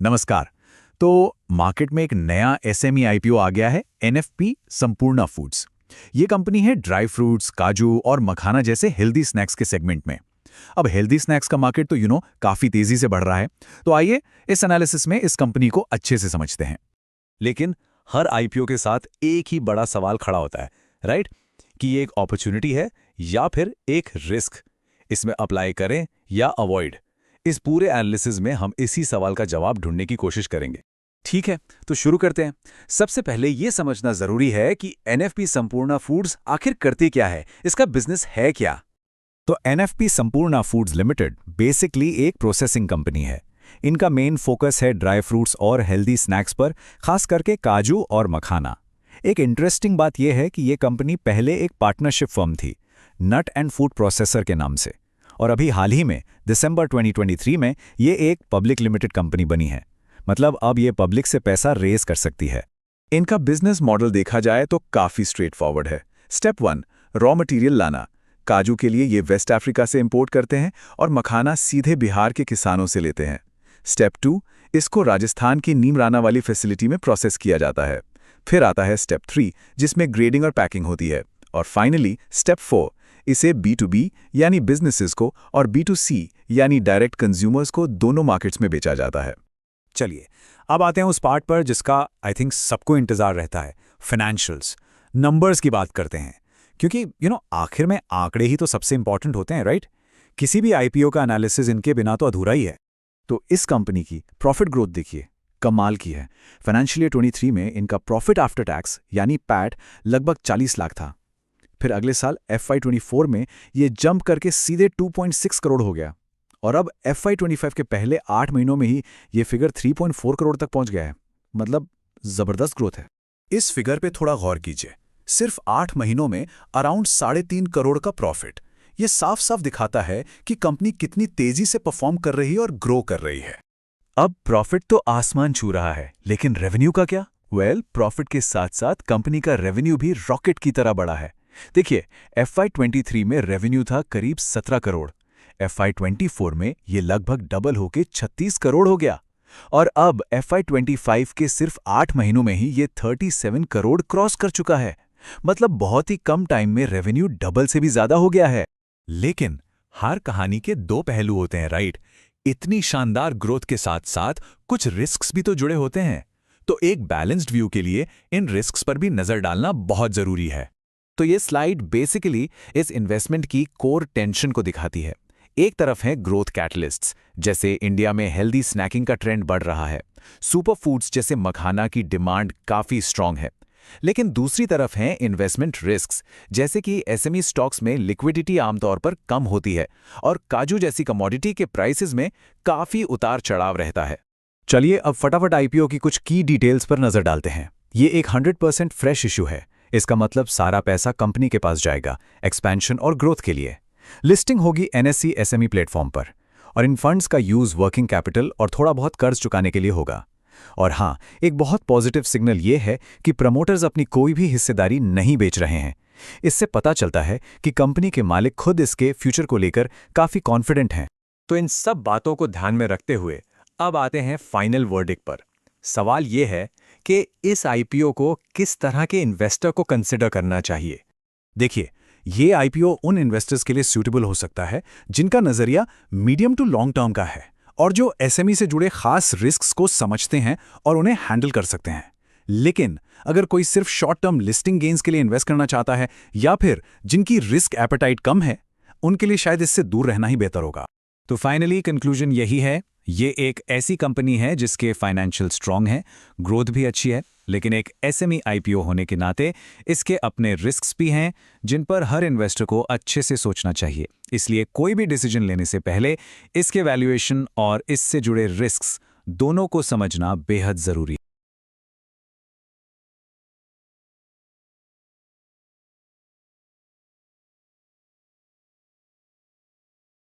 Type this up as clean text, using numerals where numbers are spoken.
नमस्कार। तो मार्केट में एक नया एसएमई आईपीओ आ गया है, एनएफपी संपूर्णा फूड्स। ये कंपनी है ड्राई फ्रूट्स, काजू और मखाना जैसे हेल्दी स्नैक्स के सेगमेंट में। अब हेल्दी स्नैक्स का मार्केट तो काफी तेजी से बढ़ रहा है। तो आइए इस एनालिसिस में इस कंपनी को अच्छे से समझते हैं। लेकिन हर आईपीओ के साथ एक ही बड़ा सवाल खड़ा होता है, राइट? कि ये एक अपॉर्चुनिटी है या फिर एक रिस्क। इसमें अप्लाई करें या अवॉइड। इस पूरे एनालिसिस में हम इसी सवाल का जवाब ढूंढने की कोशिश करेंगे। ठीक है, तो शुरू करते हैं। सबसे पहले ये समझना जरूरी है कि एनएफपी संपूर्णा फूड्स आखिर करती क्या है, इसका बिजनेस है क्या। तो NFP Sampurna foods limited basically एक प्रोसेसिंग कंपनी है। इनका मेन फोकस है ड्राई फ्रूट्स और हेल्दी स्नैक्स पर, खास करके काजू और मखाना। एक इंटरेस्टिंग बात यह है कि ये कंपनी पहले एक पार्टनरशिप फर्म थी, नट एंड फूड प्रोसेसर के नाम से, और अभी हाल ही में दिसंबर 2023 में ये एक पब्लिक लिमिटेड कंपनी बनी है। मतलब अब ये पब्लिक से पैसा रेज कर सकती है। इनका बिजनेस मॉडल देखा जाए तो काफी स्ट्रेट फॉरवर्ड है। स्टेप 1, रॉ मटेरियल लाना। काजू के लिए ये वेस्ट अफ्रीका से इंपोर्ट करते हैं और मखाना सीधे बिहार के किसानों से लेते हैं। स्टेप 2, इसको राजस्थान की नीमराना वाली फैसिलिटी में प्रोसेस किया जाता है। फिर आता है स्टेप 3, जिसमें ग्रेडिंग और पैकिंग होती है। और फाइनली स्टेप 4, इसे B2B यानी बिजनेसेस को और B2C यानी डायरेक्ट कंज्यूमर्स को दोनों मार्केट्स में बेचा जाता है। चलिए, अब आते हैं उस पार्ट पर जिसका आई थिंक सबको इंतजार रहता है, फाइनेंशियल्स, नंबर्स की बात करते हैं। क्योंकि आखिर में आंकड़े ही तो सबसे इंपॉर्टेंट होते हैं, राइट? किसी भी आईपीओ का एनालिसिस इनके बिना तो अधूरा ही है। तो इस कंपनी की प्रॉफिट ग्रोथ देखिए, कमाल की है। फाइनेंशियल ईयर 23 में इनका प्रॉफिट आफ्टर टैक्स यानी पैट लगभग 40 लाख था। फिर अगले साल FY24 में ये जंप करके सीधे 2.6 करोड़ हो गया, और अब FY25 के पहले 8 महीनों में ही ये फिगर 3.4 करोड़ तक पहुंच गया है। मतलब जबरदस्त ग्रोथ है। इस फिगर पे थोड़ा गौर कीजिए। सिर्फ 8 महीनों में अराउंड 3.5 करोड़ का प्रॉफिट। ये साफ साफ दिखाता है कि कंपनी कितनी तेजी से परफॉर्म कर रही है और ग्रो कर रही है। अब प्रॉफिट तो आसमान छू रहा है, लेकिन रेवेन्यू का क्या? प्रॉफिट के साथ साथ कंपनी का रेवेन्यू भी रॉकेट की तरह बढ़ा है। देखिए, FY23 में रेवेन्यू था करीब 17 करोड़। FY24 में ये लगभग डबल होके 36 करोड़ हो गया, और अब FY25 के सिर्फ 8 महीनों में ही ये 37 करोड़ क्रॉस कर चुका है। मतलब बहुत ही कम टाइम में रेवेन्यू डबल से भी ज्यादा हो गया है। लेकिन हर कहानी के दो पहलू होते हैं, राइट? इतनी शानदार ग्रोथ के साथ साथ कुछ रिस्क्स भी तो जुड़े होते हैं। तो एक बैलेंस्ड व्यू के लिए इन रिस्क्स पर भी नजर डालना बहुत जरूरी है। तो ये स्लाइड बेसिकली इस इन्वेस्टमेंट की कोर टेंशन को दिखाती है। एक तरफ है ग्रोथ कैटलिस्ट्स, जैसे इंडिया में हेल्दी स्नैकिंग का ट्रेंड बढ़ रहा है। सुपर फूड्स जैसे मखाना की डिमांड काफी स्ट्रांग है। लेकिन दूसरी तरफ हैं इन्वेस्टमेंट रिस्क्स, जैसे कि एसएमई स्टॉक्स में लिक्विडिटी आमतौर पर कम होती है और काजू जैसी कमोडिटी के प्राइसेस में काफी उतार चढ़ाव रहता है। चलिए अब फटाफट आईपीओ की कुछ की डिटेल्स पर नजर डालते हैं। ये एक 100% फ्रेश इशू है। इसका मतलब सारा पैसा कंपनी के पास जाएगा एक्सपेंशन और ग्रोथ के लिए। लिस्टिंग होगी NSE SME प्लेटफॉर्म पर, और इन फंड्स का यूज वर्किंग कैपिटल और थोड़ा बहुत कर्ज चुकाने के लिए होगा। और हाँ, एक बहुत पॉजिटिव सिग्नल ये है कि प्रमोटर्स अपनी कोई भी हिस्सेदारी नहीं बेच रहे हैं। इससे पता चलता है कि कंपनी के मालिक खुद इसके फ्यूचर को लेकर काफी कॉन्फिडेंट हैं। तो इन सब बातों को ध्यान में रखते हुए अब आते हैं फाइनल वर्डिक्ट पर। सवाल ये है कि इस आईपीओ को किस तरह के इन्वेस्टर को कंसिडर करना चाहिए। देखिए, ये आईपीओ उन इन्वेस्टर्स के लिए सूटेबल हो सकता है जिनका नजरिया मीडियम टू लॉन्ग टर्म का है और जो एसएमई से जुड़े खास रिस्क्स को समझते हैं और उन्हें हैंडल कर सकते हैं। लेकिन अगर कोई सिर्फ शॉर्ट टर्म लिस्टिंग गेन्स के लिए इन्वेस्ट करना चाहता है या फिर जिनकी रिस्क एपेटाइट कम है, उनके लिए शायद इससे दूर रहना ही बेहतर होगा। तो फाइनली कंक्लूजन यही है, ये एक ऐसी कंपनी है जिसके फाइनेंशियल स्ट्रांग है, ग्रोथ भी अच्छी है, लेकिन एक एसएमई आईपीओ होने के नाते इसके अपने रिस्क्स भी हैं जिन पर हर इन्वेस्टर को अच्छे से सोचना चाहिए। इसलिए कोई भी डिसीजन लेने से पहले इसके वैल्यूएशन और इससे जुड़े रिस्क्स दोनों को समझना बेहद जरूरी है।